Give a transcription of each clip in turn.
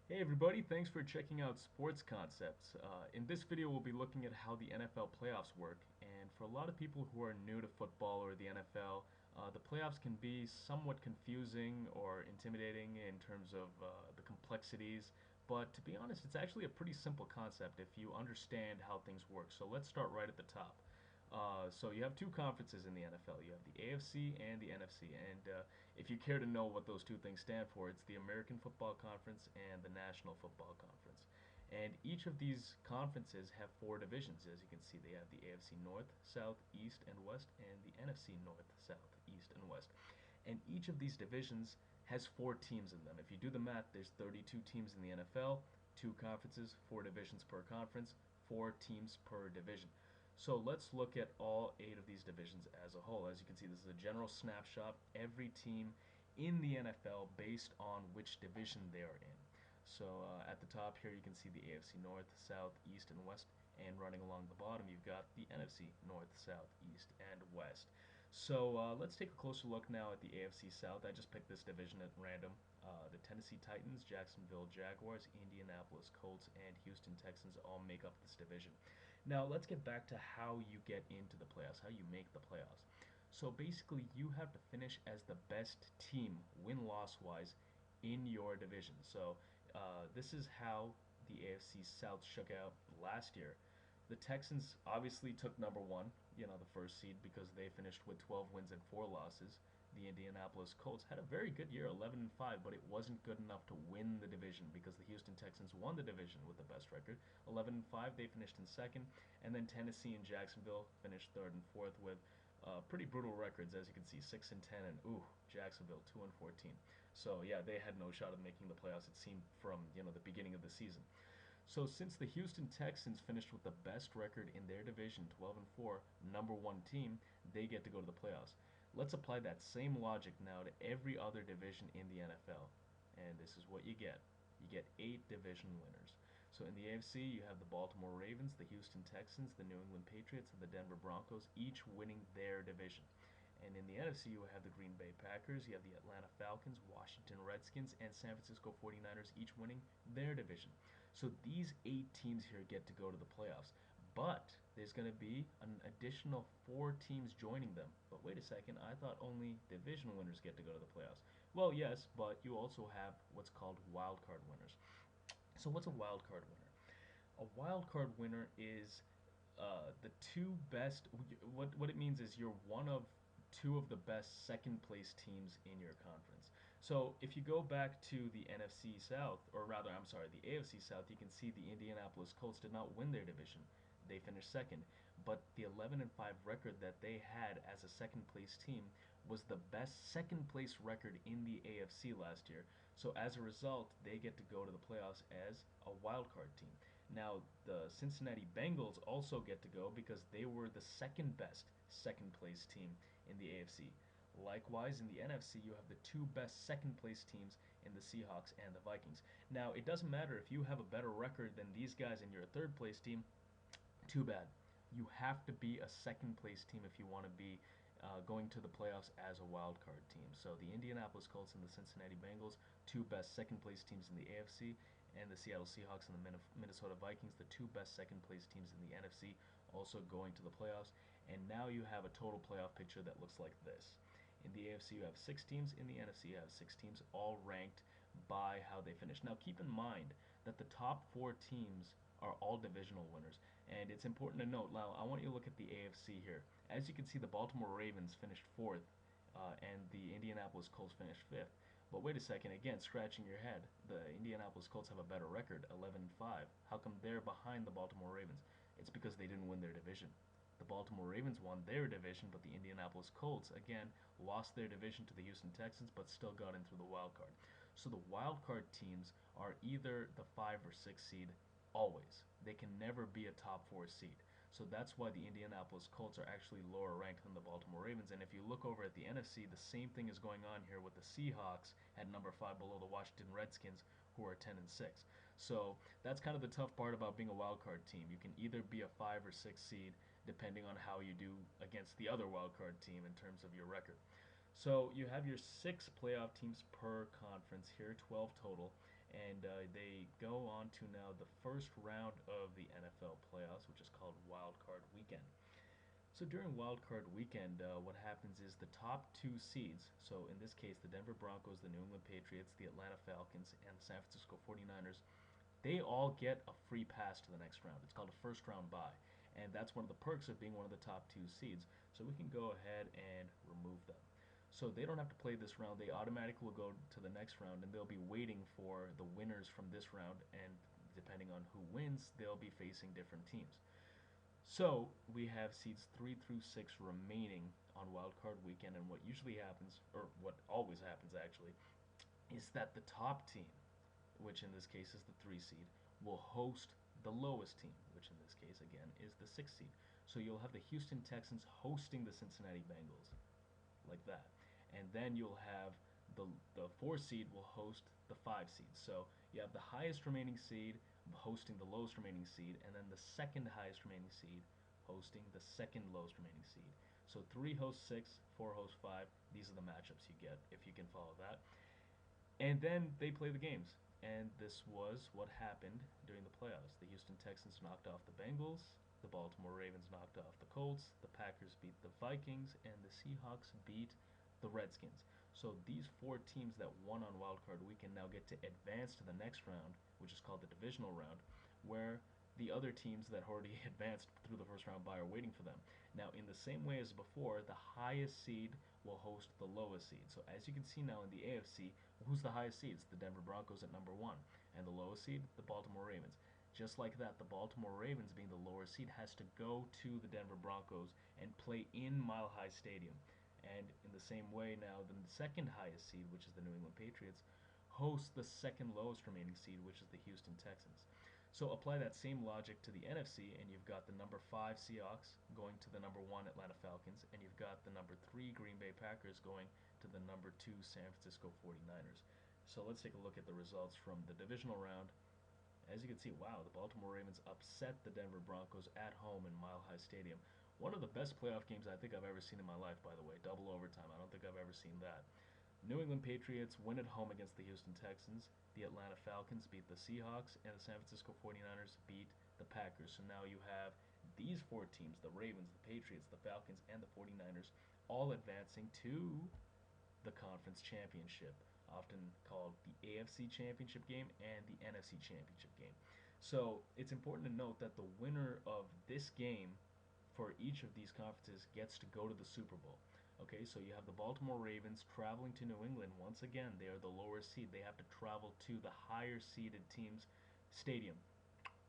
Hey everybody, thanks for checking out Sports Concepts. In this video, we'll be looking at how the NFL playoffs work. And for a lot of people who are new to football or the NFL, the playoffs can be somewhat confusing or intimidating in terms of the complexities. But to be honest, it's actually a pretty simple concept if you understand how things work. So let's start right at the top. So you have two conferences in the NFL. You have the AFC and the NFC. And if you care to know what those two things stand for, it's the American Football Conference and the National Football Conference. And each of these conferences have four divisions. As you can see, they have the AFC North, South, East, and West, and the NFC North, South, East, and West. And each of these divisions has four teams in them. If you do the math, there's 32 teams in the NFL, two conferences, four divisions per conference, four teams per division. So let's look at all eight of these divisions as a whole. As you can see, this is a general snapshot. Every team in the NFL based on which division they are in. So at the top here, you can see the AFC North, South, East, and West. And running along the bottom, you've got the NFC North, South, East, and West. So let's take a closer look now at the AFC South. I just picked this division at random. The Tennessee Titans, Jacksonville Jaguars, Indianapolis Colts, and Houston Texans all make up this division. Now, let's get back to how you get into the playoffs, how you make the playoffs. So basically, you have to finish as the best team, win-loss wise, in your division. So this is how the AFC South shook out last year. The Texans obviously took number one, the first seed, because they finished with 12 wins and 4 losses. The Indianapolis Colts had a very good year, 11-5, but it wasn't good enough to win the division because the Houston Texans won the division with the best record. 11-5, they finished in second, and then Tennessee and Jacksonville finished third and fourth with pretty brutal records, as you can see, 6-10, and Jacksonville 2-14. So yeah, they had no shot of making the playoffs. It seemed from the beginning of the season. So since the Houston Texans finished with the best record in their division, 12 and 4, number one team, they get to go to the playoffs. Let's apply that same logic now to every other division in the NFL. And this is what you get. You get 8 division winners. So in the AFC, you have the Baltimore Ravens, the Houston Texans, the New England Patriots, and the Denver Broncos, each winning their division. And in the NFC, you have the Green Bay Packers, you have the Atlanta Falcons, Washington Redskins, and San Francisco 49ers, each winning their division. So these 8 teams here get to go to the playoffs. But there's going to be an additional 4 teams joining them. But wait a second, I thought only division winners get to go to the playoffs. Well, yes, but you also have what's called wild card winners. So what's a wild card winner? A wild card winner is the two best. What it means is you're one of two of the best second place teams in your conference. So if you go back to the NFC South, or rather, I'm sorry, the AFC South, you can see the Indianapolis Colts did not win their division. They finished second, but the 11-5 record that they had as a second place team was the best second place record in the AFC last year. So as a result, they get to go to the playoffs as a wild card team. Now, the Cincinnati Bengals also get to go because they were the second best second place team in the AFC. Likewise, in the NFC, you have the two best second place teams in the Seahawks and the Vikings. Now, it doesn't matter if you have a better record than these guys in your third place team, too bad. You have to be a second place team if you want to be going to the playoffs as a wild card team. So the Indianapolis Colts and the Cincinnati Bengals, two best second place teams in the AFC, and the Seattle Seahawks and the Minnesota Vikings, the two best second place teams in the NFC, also going to the playoffs. And now you have a total playoff picture that looks like this. In the AFC, you have 6 teams. In the NFC, you have 6 teams, all ranked by how they finish. Now, keep in mind that the top 4 teams are all divisional winners. And it's important to note, now, I want you to look at the AFC here. As you can see, the Baltimore Ravens finished fourth, and the Indianapolis Colts finished fifth. But wait a second, again, scratching your head. The Indianapolis Colts have a better record, 11-5. How come they're behind the Baltimore Ravens? It's because they didn't win their division. The Baltimore Ravens won their division, but the Indianapolis Colts, again, lost their division to the Houston Texans, but still got in through the wild card. So the wild card teams are either the 5 or 6 seed always. They can never be a top 4 seed. So that's why the Indianapolis Colts are actually lower ranked than the Baltimore Ravens. And if you look over at the NFC, the same thing is going on here with the Seahawks at number 5 below the Washington Redskins, who are 10-6. So that's kind of the tough part about being a wild card team. You can either be a 5 or 6 seed depending on how you do against the other wild card team in terms of your record. So you have your 6 playoff teams per conference here, 12 total, and they go on to now the first round of the NFL playoffs, which is called Wild Card Weekend. So during Wild Card Weekend, what happens is the top two seeds, so in this case the Denver Broncos, the New England Patriots, the Atlanta Falcons, and the San Francisco 49ers, they all get a free pass to the next round. It's called a first round bye. And that's one of the perks of being one of the top two seeds. So we can go ahead and remove them. So they don't have to play this round. They automatically will go to the next round, and they'll be waiting for the winners from this round. And depending on who wins, they'll be facing different teams. So we have seeds 3 through 6 remaining on Wild Card Weekend, and what usually happens, or what always happens actually, is that the top team, which in this case is the 3 seed, will host the lowest team, which in this case again is the 6 seed. So you'll have the Houston Texans hosting the Cincinnati Bengals, like that, and then you'll have the 4 seed will host the 5 seed. So you have the highest remaining seed hosting the lowest remaining seed, and then the second highest remaining seed hosting the second lowest remaining seed. So 3 hosts 6, 4 hosts 5. These are the matchups you get if you can follow that. And then they play the games. And this was what happened during the playoffs. The Houston Texans knocked off the Bengals. The Baltimore Ravens knocked off the Colts. The Packers beat the Vikings. And the Seahawks beat the Redskins. So these 4 teams that won on Wild Card Weekend now get to advance to the next round, which is called the divisional round, where the other teams that already advanced through the first round bye are waiting for them. Now, in the same way as before, the highest seed will host the lowest seed. So as you can see now in the AFC, who's the highest seeds? The Denver Broncos at number 1. And the lowest seed, the Baltimore Ravens. Just like that, the Baltimore Ravens, being the lower seed, has to go to the Denver Broncos and play in Mile High Stadium. And in the same way now, the second highest seed, which is the New England Patriots, hosts the second lowest remaining seed, which is the Houston Texans. So apply that same logic to the NFC, and you've got the number 5 Seahawks going to the number 1 Atlanta Falcons, and you've got the number 3 Green Bay Packers going to the number 2 San Francisco 49ers. So let's take a look at the results from the divisional round. As you can see, wow, the Baltimore Ravens upset the Denver Broncos at home in Mile High Stadium. One of the best playoff games I think I've ever seen in my life, by the way. Double overtime. I don't think I've ever seen that. New England Patriots win at home against the Houston Texans. The Atlanta Falcons beat the Seahawks, and the San Francisco 49ers beat the Packers. So now you have these 4 teams, the Ravens, the Patriots, the Falcons, and the 49ers, all advancing to the conference championship, often called the AFC Championship game and the NFC Championship game. So it's important to note that the winner of this game for each of these conferences gets to go to the Super Bowl. Okay, so you have the Baltimore Ravens traveling to New England. Once again, they are the lower seed. They have to travel to the higher seeded team's stadium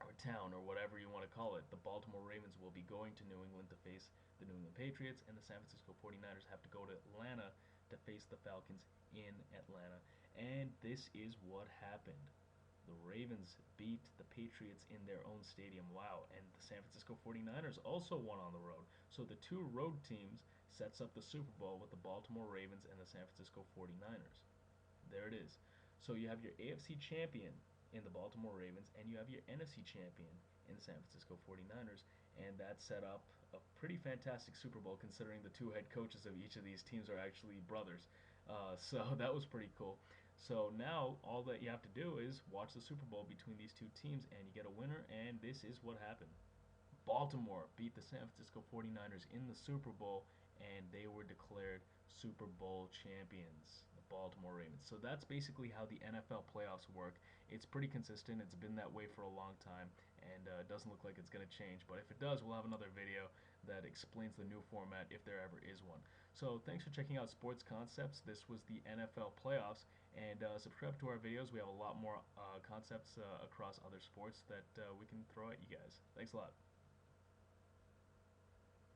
or town or whatever you want to call it. The Baltimore Ravens will be going to New England to face the New England Patriots, and the San Francisco 49ers have to go to Atlanta to face the Falcons in Atlanta. And this is what happened. The Ravens beat the Patriots in their own stadium. Wow. And the San Francisco 49ers also won on the road. So the 2 road teams sets up the Super Bowl with the Baltimore Ravens and the San Francisco 49ers. There it is. So you have your AFC champion in the Baltimore Ravens, and you have your NFC champion in the San Francisco 49ers, and that set up a pretty fantastic Super Bowl considering the 2 head coaches of each of these teams are actually brothers. So that was pretty cool. So now all that you have to do is watch the Super Bowl between these 2 teams, and you get a winner, and this is what happened. Baltimore beat the San Francisco 49ers in the Super Bowl, and they were declared Super Bowl champions, the Baltimore Ravens. So that's basically how the NFL playoffs work. It's pretty consistent. It's been that way for a long time, and it doesn't look like it's going to change. But if it does, we'll have another video that explains the new format if there ever is one. So thanks for checking out Sports Concepts. This was the NFL playoffs, and subscribe to our videos. We have a lot more concepts across other sports that we can throw at you guys. Thanks a lot.